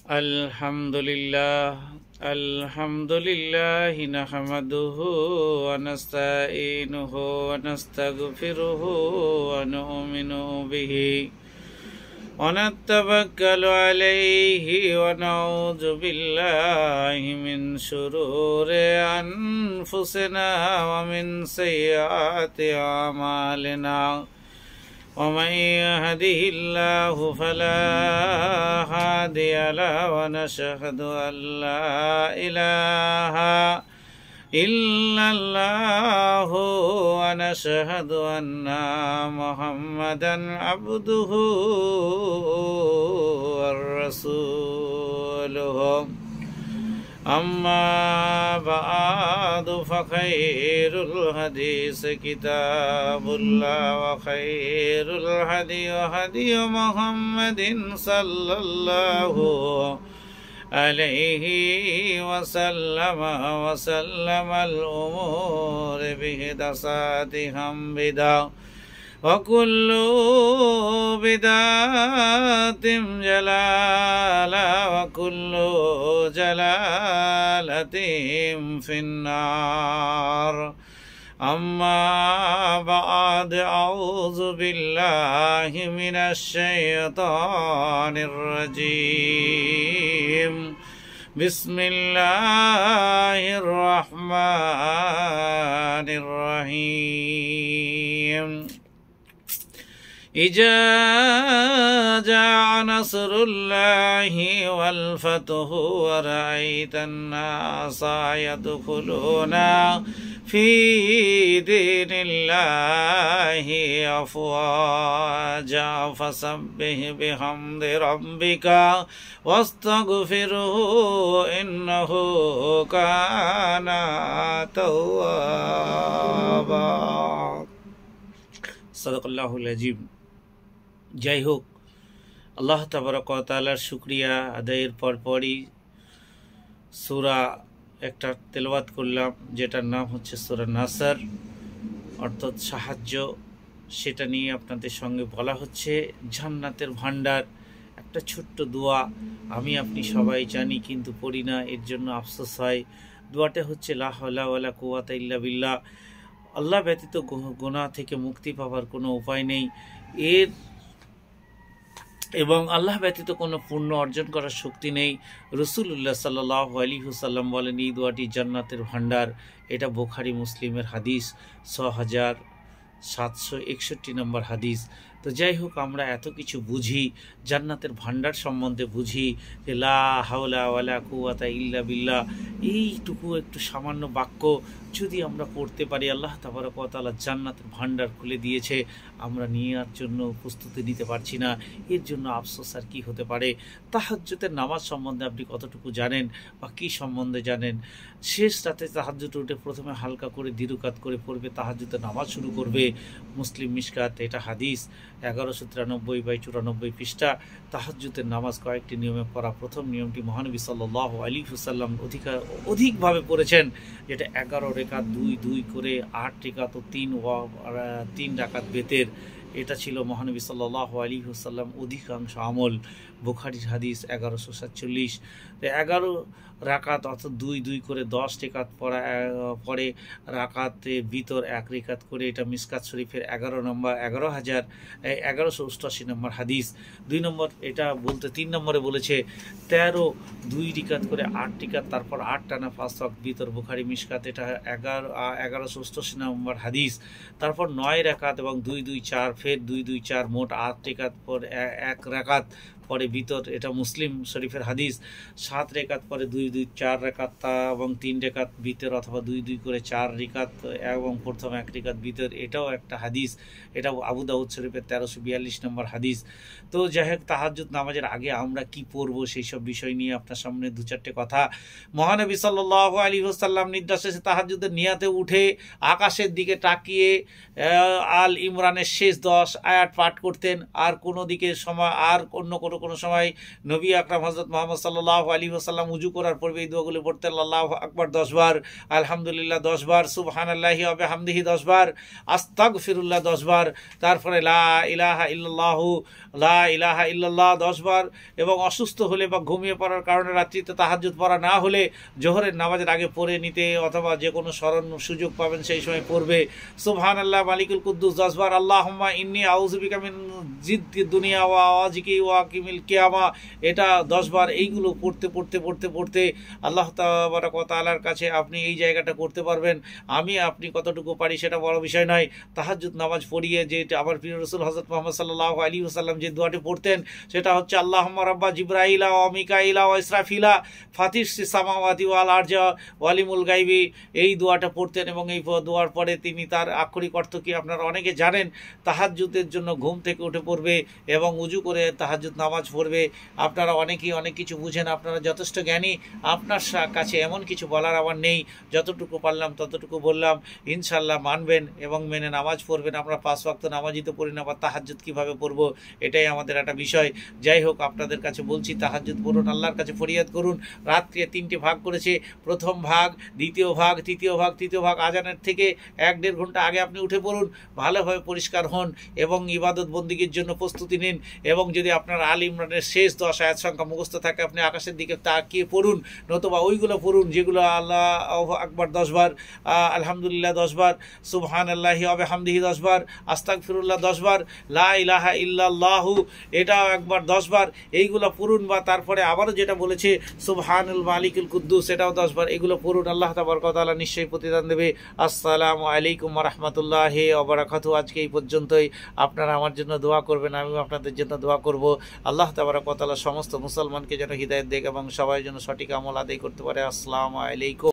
আলহামদুলিল্লাহ নাহমাদুহু ওয়া নাস্তাঈনুহু ওয়া নাস্তাগফিরুহু ওয়া নু'মিনু বিহি ওয়া নাতাওয়াক্কালু আলাইহি ওয়া নাউযু বিল্লাহি মিন শুরুরি আনফুসিনা ওয়া মিন সাইয়্যাতি আমালিনা ومن يهده الله فلا هادي له ونشهد أن لا إله إلا الله ونشهد أن محمدا عبده ورسوله أما بعد فخير الحديث كتاب الله وخير الهدي هدي محمد صلى الله عليه وسلم الأمور بمحدثاتها بدعة وكل بدعة جلالة وكل جلالة في النار أما بعد أعوذ بالله من الشيطان الرجيم بسم الله الرحمن الرحيم إذا جاء نصر الله والفتح ورأيت الناس يدخلون في دين الله أفواجا فسبح بحمد ربك واستغفره إنه كان توابا সাদাকাল্লাহুল আযীম। যাই হোক, আল্লাহ তাবারক ওয়া তাআলার শুকরিয়া আদায়ের পরপরই সূরা একটা তেলাওয়াত করলাম, যেটার নাম হচ্ছে সূরা নাসর, অর্থাৎ সাহায্য। সেটা নিয়ে আপনাদের সঙ্গে বলা হচ্ছে জান্নাতের ভান্ডার, একটা ছোট্ট দোয়া। আমি আপনি সবাই জানি কিন্তু পড়ি না, এর জন্য আফসোস হয়। দোয়াটা হচ্ছে লা হাওলা ওয়ালা কুওয়াতা ইল্লা বিল্লাহ। আল্লাহ ব্যতীত গুনাহ থেকে মুক্তি পাওয়ার কোনো উপায় নেই এবং আল্লাহ ব্যতীত কোনো পুণ্য অর্জন করার শক্তি নেই। রাসূলুল্লাহ সাল্লাল্লাহু আলাইহি ওয়াসাল্লাম বলেন, এই দোয়াটি জান্নাতের ভান্ডার। এটা বুখারী মুসলিমের হাদিস, 6761 নম্বর হাদিস। তো যাই হোক, আমরা এত কিছু বুঝি, জান্নাতের ভান্ডার সম্বন্ধে বুঝি যে লা হাওলা ওয়ালা কুওয়াতা ইল্লা বিল্লাহ, এইটুকু একটু সামান্য বাক্য যদি আমরা পড়তে পারি, আল্লাহ তাবারক ওয়া তাআলা জান্নাতের ভান্ডার খুলে দিয়েছে। আমরা নেওয়ার জন্য প্রস্তুতি নিতে পারছি না, এর জন্য আফসোস আর কি হতে পারে। তাহাজ্জুদের নামাজ সম্বন্ধে আপনি কতটুকু জানেন বা কী সম্বন্ধে জানেন? শেষ রাতে তাহাজ্জুদ উঠে প্রথমে হালকা করে দিরুকাত করে পড়বে, তাহাজ্জুদের নামাজ শুরু করবে। মুসলিম মিশকাত, এটা হাদিস 1193/94 পৃষ্ঠা। তাহাজ্জুদের নামাজ কয়েকটি নিয়মে পড়া। প্রথম নিয়মটি মহানবী সাল্লাল্লাহু আলাইহি ওয়াসাল্লাম অধিকভাবে পড়েছেন, যেটা 11 রাকাত 2 করে 8 রাকাত ও 3 রাকাত বেতের। এটা ছিল মহানবী সাল্লাল্লাহু আলাইহি ওয়াসাল্লাম অধিকাংশ আমল। বুখারীর হাদিস 1147। 11 রাকাত অর্থাৎ 2 করে 10 রাকাত পরে রাকাতে ভিতর 1 রাকাত করে। এটা মিশকাত শরীফের 1188 নম্বর হাদিস। 2 নম্বর, এটা বলতে 3 নম্বরে বলেছে 13 2 রাকাত করে 8 রাকাত, তারপর 8 টানা 5 ওয়াক্ত ভিতর। বুখারী মিশকাত, এটা 1188 নম্বর হাদিস। তারপর 9 রাকাত এবং 2 4, ফের 2 4, মোট 8 রাকাত পর 1 রাকাত পরে ভিতর। এটা মুসলিম শরীফের হাদিস। 7 রাকাত পরে 2 4 রাকাত এবং 3 রাকাত ভিতর, অথবা 2 করে 4 রাকাত এবং প্রথম 1 রাকাত ভিতর। এটাও একটা হাদিস। এটা আবু দাউদ শরীফের 1342 নম্বর হাদিস। তো যাই হোক, তাহাজ্জুদ নামাজের আগে আমরা কি পড়ব সেই সব বিষয় নিয়ে আপনার সামনে 2-4টে কথা। মহানবী সাল্লাল্লাহু আলাইহি ওয়াসাল্লাম নির্দেশে তাহাজ্জুদের নিয়াতে উঠে আকাশের দিকে তাকিয়ে আল ইমরানের শেষ 10 আয়াত পাঠ করতেন। আর কোনো দিকে সময় আর অন্য কোনো কোনো সময় নবী আকরাম হযরত মুহাম্মদ সাল্লাল্লাহু আলাইহি ওয়াসাল্লাম উজু করার পূর্বে এই দোয়াগুলো পড়তেন, আল্লাহু আকবার 10 বার, আলহামদুলিল্লাহ 10 বার, সুবহানাল্লাহি ওয়া বিহামদিহি 10 বার, আস্তাগফিরুল্লাহ 10 বার, তারপরে লা ইলাহা ইল্লাল্লাহু লা ইলাহা ইল্লাল্লাহ 10 বার। এবং অসুস্থ হলে বা ঘুমিয়ে পড়ার কারণে রাত্রিতে তাহাজ্জুদ পড়া না হলে জোহরের নামাজের আগে পড়ে নিতে, অথবা যে কোনো স্মরণ সুযোগ পাবেন সেই সময় পড়বে। সুবহানাল্লাহ মালিকুল কুদ্দুস 10 বার, আল্লাহুম্মা ইন্নী আউযু বিকা মিন জিদ্দিদ দুনিয়া ওয়া আওয়াজিকি ওয়া কিমিল কিয়ামা, এটা 10 বার। এইগুলো পড়তে পড়তে পড়তে পড়তে আল্লাহ তাবারক ওয়া তাআলার কাছে আপনি এই জায়গাটা করতে পারবেন। আমি আপনি কতটুকু পারি সেটা বড় বিষয় নয়। তাহাজ্জুদ নামাজ পড়িয়ে যে আমার প্রিয় রাসূল হযরত মুহাম্মদ সাল্লাল্লাহু আলাইহি ওয়াসাল্লাম যে দোয়াটি পড়তেন সেটা হচ্ছে আল্লাহুম্মা রাব্বা জিবরাইলা ওয়া মিকাইলা ওয়া ইসরাফিলা ফাতিরসিস সামাওয়াতি ওয়াল আরজা ওয়ালিমুল গায়বি, এই দোয়াটা পড়তেন। এবং এই দোয়ার পরে তিনি তার আক্ষরিক অর্থ কি আপনারা অনেকে জানেন, তাহাজ্জুদের জন্য ঘুম থেকে উঠে পড়বে এবং উজু করে তাহাজ্জুদ নামাজ পড়বে। আপনারা অনেকেই অনেক কিছু বুঝেন, আপনারা যথেষ্ট জ্ঞানী, আপনার কাছে এমন কিছু বলার আমার নেই, যতটুকু পারলাম ততটুকু বললাম। ইনশাল্লাহ মানবেন এবং মেনে নামাজ পড়বেন। আমরা 5 ওয়াক্ত নামাজই তো পড়ি না, বা তাহাজ্জুদ কীভাবে পড়বো এটাই আমাদের একটা বিষয়। যাই হোক, আপনাদের কাছে বলছি তাহাজ্জুদ পড়ুন, আল্লাহর কাছে ফরিয়াদ করুন। রাত্রে 3টে ভাগ করেছে, প্রথম ভাগ, দ্বিতীয় ভাগ, তৃতীয় ভাগ। তৃতীয় ভাগ আজানের থেকে 1-1.5 ঘন্টা আগে আপনি উঠে পড়ুন, ভালোভাবে পরিষ্কার হন এবং ইবাদত বন্দিগির জন্য প্রস্তুতি নিন। এবং যদি আপনার আল ইমরানের শেষ 10 আয়াত সংখ্যা মুখস্থ থাকে, আপনি আকাশের দিকে তাকিয়ে পড়ুন, নতুবা ওইগুলো পড়ুন যেগুলো আল্লাহু আকবার 10 বার, আলহামদুলিল্লাহ 10 বার, সুবহানাল্লাহি ওয়া বিহামদিহি 10 বার, আস্তাগফিরুল্লাহ 10 বার, লা ইলাহা ইল্লাল্লাহু এটাও একবার 10 বার। এইগুলো পড়ুন, বা তারপরে আবারও যেটা বলেছে সুবহানুল মালিকুল কুদ্দুস এটাও 10 বার। এগুলো পড়ুন, আল্লাহ তাবারক ওয়া তাআলা নিশ্চয়ই প্রতিদান দেবে। আসসালামু আলাইকুম ওয়া রাহমাতুল্লাহি ওয়া বারাকাতুহু। আজকে এই পর্যন্তই। আপনারা আমার জন্য দোয়া করবেন, আমিও আপনাদের জন্য দোয়া করব। আল্লাহ তাবারক ওয়া তাআলা সমস্ত মুসলমানকে যেন হিদায়াত দেয় এবং সবাই যেন সঠিক আমল আদায় করতে পারে। আসসালামু আলাইকুম।